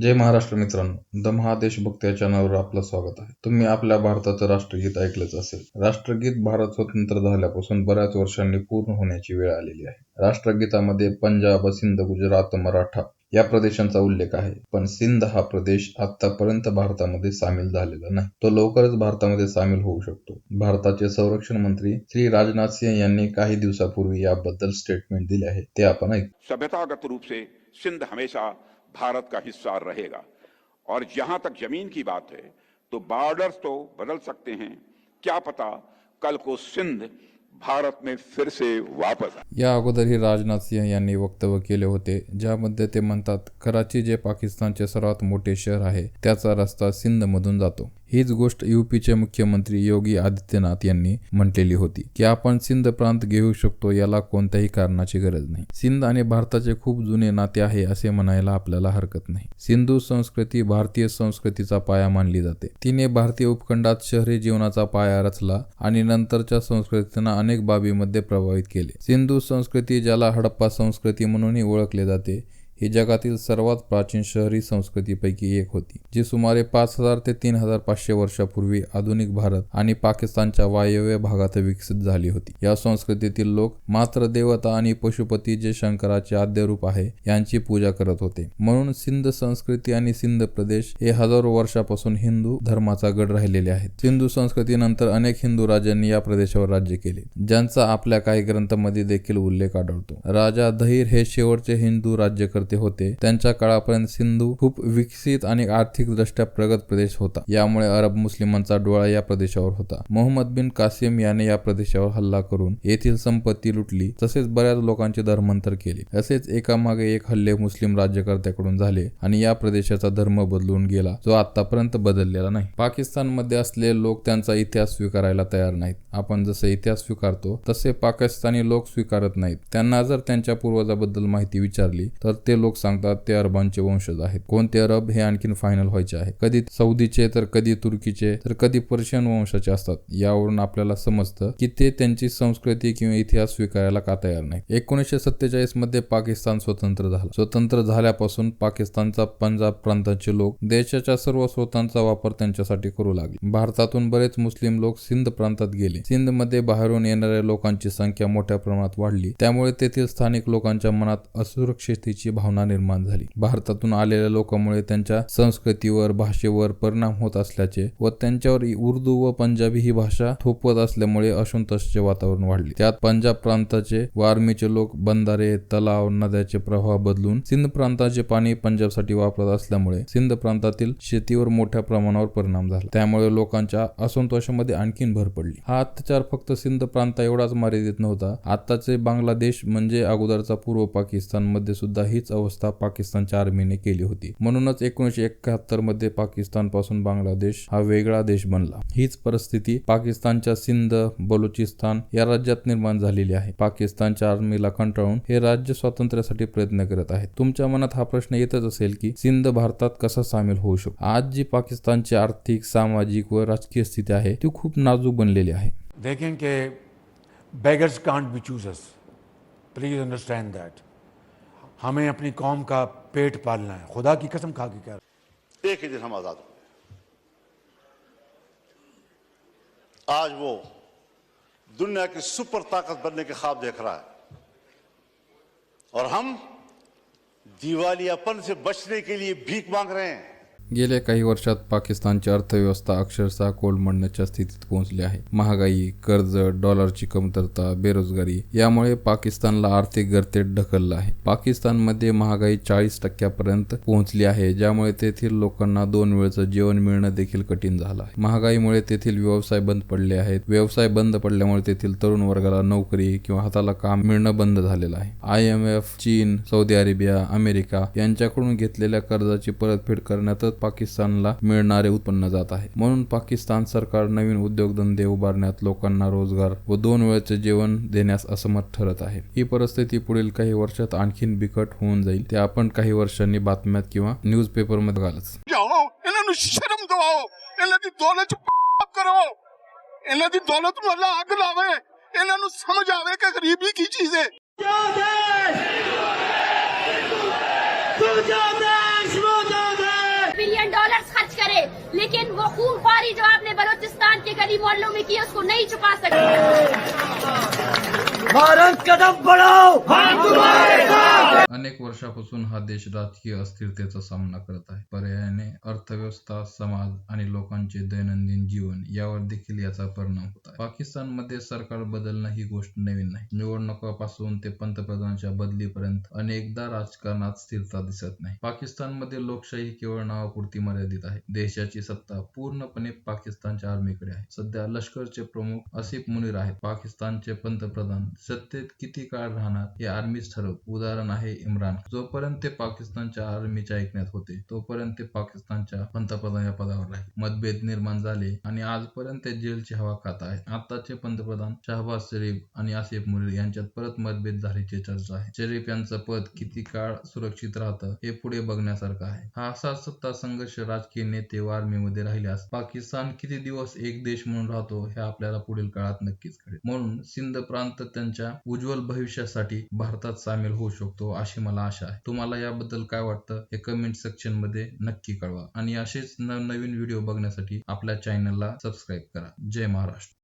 जय महाराष्ट्र मित्रांनो, द महादेशभक्त या चॅनलवर आपलं स्वागत आहे. तुम्ही आपल्या भारताचं राष्ट्रगीत ऐकलंच असेल. राष्ट्रगीत भारत स्वतंत्र झाल्यापासून बऱ्याच वर्षांनी पूर्ण होण्याची वेळ आलेली आहे. राष्ट्रगीतामध्ये पंजाब, सिंध, गुजरात, मराठा या प्रदेशांचा उल्लेख आहे. पण सिंध हा प्रदेश आतापर्यंत भारतामध्ये सामील झालेला नाही. तो लवकरच भारतामध्ये सामील होऊ शकतो. भारताचे संरक्षण मंत्री श्री राजनाथ सिंह यांनी काही दिवसापूर्वी याबद्दल स्टेटमेंट दिले आहे, ते आपण ऐकू. सभ्यतागत रूप से सिंध हमेशा भारत का हिस्सा रहेगा और जहां तक जमीन की बात है तो बॉर्डर्स तो बदल सकते हैं, क्या पता कल को सिंध भारत में फिर से वापस आए। या अगोदरही राजनाथ सिंह यांनी वक्तव्य केले होते, ज्यामध्ये ते म्हणतात, कराची जे पाकिस्तानचे सर्वात मोठे शहर आहे त्याचा रस्ता सिंध मधून जातो. हीच गोष्ट यूपीचे मुख्यमंत्री योगी आदित्यनाथ यांनी म्हटलेली होती की आपण सिंध प्रांत घेऊ शकतो, याला कोणत्याही कारणाची गरज नाही. सिंध आणि भारताचे खूप जुने नाते आहे असे म्हणायला आपल्याला हरकत नाही. सिंधू संस्कृती भारतीय संस्कृतीचा पाया मानली जाते. तिने भारतीय उपखंडात शहरी जीवनाचा पाया रचला आणि नंतरच्या संस्कृतींना अनेक बाबीमध्ये प्रभावित केले. सिंधू संस्कृती, ज्याला हडप्पा संस्कृती म्हणूनही ओळखले जाते, ही जगातील सर्वात प्राचीन शहरी संस्कृतीपैकी एक होती, जी सुमारे 5000 ते 3500 वर्षापूर्वी आधुनिक भारत आणि पाकिस्तानच्या वायव्य भागात विकसित झाली होती. या संस्कृतीतील लोक मात्र देवता आणि पशुपती, जे शंकराचे आद्य रूप आहे, यांची पूजा करत होते. म्हणून सिंध संस्कृती आणि सिंध प्रदेश हे हजारो वर्षापासून हिंदू धर्माचा गड राहिलेले आहेत. सिंधू संस्कृतीनंतर अनेक हिंदू राजांनी या प्रदेशावर राज्य केले, ज्यांचा आपल्या काही ग्रंथांमध्ये देखील उल्लेख आढळतो. राजा धैर हे शेवटचे हिंदू राज्यकर्ते होते. त्यांच्या काळापर्यंत सिंधू खूप विकसित आणि आर्थिक दृष्ट्या प्रगत प्रदेश होता. यामुळे अरब मुस्लिमांचा डोळा या प्रदेशावर होता. मोहम्मद बिन कासिम याने या प्रदेशावर हल्ला करून येथील संपत्ती लुटली, तसेच बऱ्याच लोकांचे धर्मांतर केले. असेच एकामागे एक हल्ले मुस्लिम राज्यकर्त्याकडून झाले आणि या प्रदेशाचा धर्म बदलून गेला, जो आतापर्यंत बदललेला नाही. पाकिस्तानमध्ये असलेले लोक त्यांचा इतिहास स्वीकारायला तयार नाहीत. आपण जसे इतिहास स्वीकारतो तसे पाकिस्तानी लोक स्वीकारत नाहीत. त्यांना जर त्यांच्या पूर्वजाबद्दल माहिती विचारली तर ते लोक सांगतात ते अरबांचे वंशज आहेत. कोणते अरब हे आणखीन फायनल व्हायचे आहे. कधी सौदीचे, तर कधी तुर्कीचे, तर कधी पर्शियन वंशाचे असतात. यावरून आपल्याला समजतं की ते त्यांची संस्कृती किंवा इतिहास स्वीकारायला का तयार नाही. 1947 मध्ये पाकिस्तान स्वतंत्र झाला. स्वतंत्र झाल्यापासून पाकिस्तानचा पंजाब प्रांताचे लोक देशाच्या सर्व स्रोतांचा वापर त्यांच्यासाठी करू लागले. भारतातून बरेच मुस्लिम लोक सिंध प्रांतात गेले. सिंध मध्ये बाहेरून येणाऱ्या लोकांची संख्या मोठ्या प्रमाणात वाढली. त्यामुळे तेथील स्थानिक लोकांच्या मनात असुरक्षिततेची भावना निर्माण झाली. भारतातून आलेल्या लोकांमुळे त्यांच्या संस्कृतीवर, भाषेवर परिणाम होत असल्याचे व त्यांच्यावर उर्दू व पंजाबी ही भाषा थोपवत असल्यामुळे असंतोषाचे वातावरण वाढले. त्यात पंजाब प्रांताचे व आर्मीचे लोक बंधारे, तलाव, नद्याचे प्रवाह बदलून सिंध प्रांताचे पाणी पंजाबसाठी वापरत असल्यामुळे सिंध प्रांतातील शेतीवर मोठ्या प्रमाणावर परिणाम झाला. त्यामुळे लोकांच्या असंतोषामध्ये आणखीन भर पडली. हा अत्याचार फक्त सिंध प्रांता एवढाच मर्यादित नव्हता. आताचे बांगलादेश म्हणजे अगोदरचा पूर्व पाकिस्तान मध्ये सुद्धा हीच अवस्था पाकिस्तानच्या आर्मीने केली होती. म्हणूनच 1971 मध्ये पाकिस्तान पासून बांगलादेश हा वेगळा देश बनला. हीच परिस्थिती पाकिस्तानच्या सिंध, बलुचिस्तान या राज्यात निर्माण झालेली आहे. पाकिस्तानच्या आर्मीला कंटाळून हे राज्य स्वातंत्र्यासाठी प्रयत्न करत आहेत. तुमच्या मनात हा प्रश्न येतच असेल की सिंध भारतात कसा सामील होऊ शकतो. आज जी पाकिस्तानची आर्थिक, सामाजिक व राजकीय स्थिती आहे ती खूप नाजूक बनलेली आहे. देखें कि beggars can't be choosers. Please understand that. हमें अपनी कौम का पेट पालना है. खुदा की कसम खा के कह रहा हूं, एक ही दिन हम आजाद होंगे. आज वो दुनिया की सुपर ताकत बनने के ख्वाब देख रहा है और हम दिवालियापन से बचने के लिए भीख मांग रहे हैं. गेल्या काही वर्षात पाकिस्तानची अर्थव्यवस्था अक्षरशः कोलमडण्याच्या स्थितीत पोहोचली आहे. महागाई, कर्ज, डॉलरची कमतरता, बेरोजगारी यामुळे पाकिस्तानला आर्थिक गर्तेत ढकललं आहे. पाकिस्तानमध्ये महागाई 40% पर्यंत पोहोचली आहे, ज्यामुळे तेथील लोकांना 2 वेळचं जेवण मिळणं देखील कठीण झालं आहे. महागाईमुळे तेथील व्यवसाय बंद पडले आहेत. व्यवसाय बंद पडल्यामुळे तेथील तरुण वर्गाला नोकरी किंवा हाताला काम मिळणं बंद झालेलं आहे. IMF, चीन, सौदी अरेबिया, अमेरिका यांच्याकडून घेतलेल्या कर्जाची परतफेड करण्यातच पाकिस्तानला मिळणारे उत्पन्न जात आहे. म्हणून पाकिस्तान सरकार नवीन उद्योगधंदे उभारण्यात, लोकांना रोजगार व 2 वेळचे जेवण देण्यास असमर्थ ठरत आहे. ही परिस्थिती पुढील काही वर्षात आणखीन बिकट होऊन जाईल. ते आपण काही वर्षांनी बातम्यात किंवा न्यूज पेपर मध्ये बघालच. शर्म दवाओ, इन्हां दी दौलत करो, इन्हां दी दौलत ਨੂੰ ਅੱਲਾ ਅੱਗ ਲਾਵੇ, ਇਹਨਾਂ ਨੂੰ ਸਮਝ ਆਵੇ ਕਿ ਗਰੀਬੀ ਕੀ ਚੀਜ਼ ਹੈ. तुझा देश मुझा देश गद्दारी जो आपने बलूचिस्तान के गली मोहल्लों में की उसको नहीं छुपा सकते। भारत कदम बढ़ाओ, अनेक वर्षापासून हा देश राजकीय अस्थिरतेचा सामना करत आहे. पर्यायाने अर्थव्यवस्था, समाज आणि लोकांचे दैनंदिन जीवन यावर देखील याचा परिणाम होत आहे. पाकिस्तानमध्ये सरकार बदलणं ही गोष्ट नवीन नाही. निवडणुकापासून ते पंतप्रधानांच्या बदलीपर्यंत अनेकदा राजकारणात स्थिरता दिसत नाही. पाकिस्तानमध्ये लोकशाही केवळ नावापुरती मर्यादित आहे. देशाची सत्ता पूर्णपणे पाकिस्तानच्या आर्मीकडे आहे. सध्या लष्करचे प्रमुख आसिफ मुनीर आहेत. पाकिस्तानचे पंतप्रधान सत्तेत किती काळ राहणार हे आर्मीच ठरवते. उदाहरण आहे इम्रान. जोपर्यंत ते पाकिस्तानच्या आर्मीच्या ऐकण्यात होते तोपर्यंत ते पाकिस्तानच्या पंतप्रधान या पदावर राहिले. मतभेद निर्माण झाले आणि आजपर्यंत ते जेलची हवा खात आहेत. आताचे पंतप्रधान शहबाज शरीफ आणि आसिफ मुनीर यांच्यात परत मतभेद झाल्याची चर्चा आहे. शरीफ यांचं पद किती काळ सुरक्षित राहतं हे पुढे बघण्यासारखं आहे. हा असा सत्ता संघर्ष राजकीय नेते व आर्मीमध्ये राहिल्यास पाकिस्तान किती दिवस एक देश म्हणून राहतो हे आपल्याला पुढील काळात नक्कीच कळेल. म्हणून सिंध प्रांत त्यांच्या उज्ज्वल भविष्यासाठी भारतात सामील होऊ शकतो अशी मला आशा आहे. तुम्हाला याबद्दल काय वाटतं हे कमेंट सेक्शन मध्ये नक्की कळवा आणि असेच नवनवीन व्हिडिओ बघण्यासाठी आपल्या चॅनलला सबस्क्राईब करा. जय महाराष्ट्र.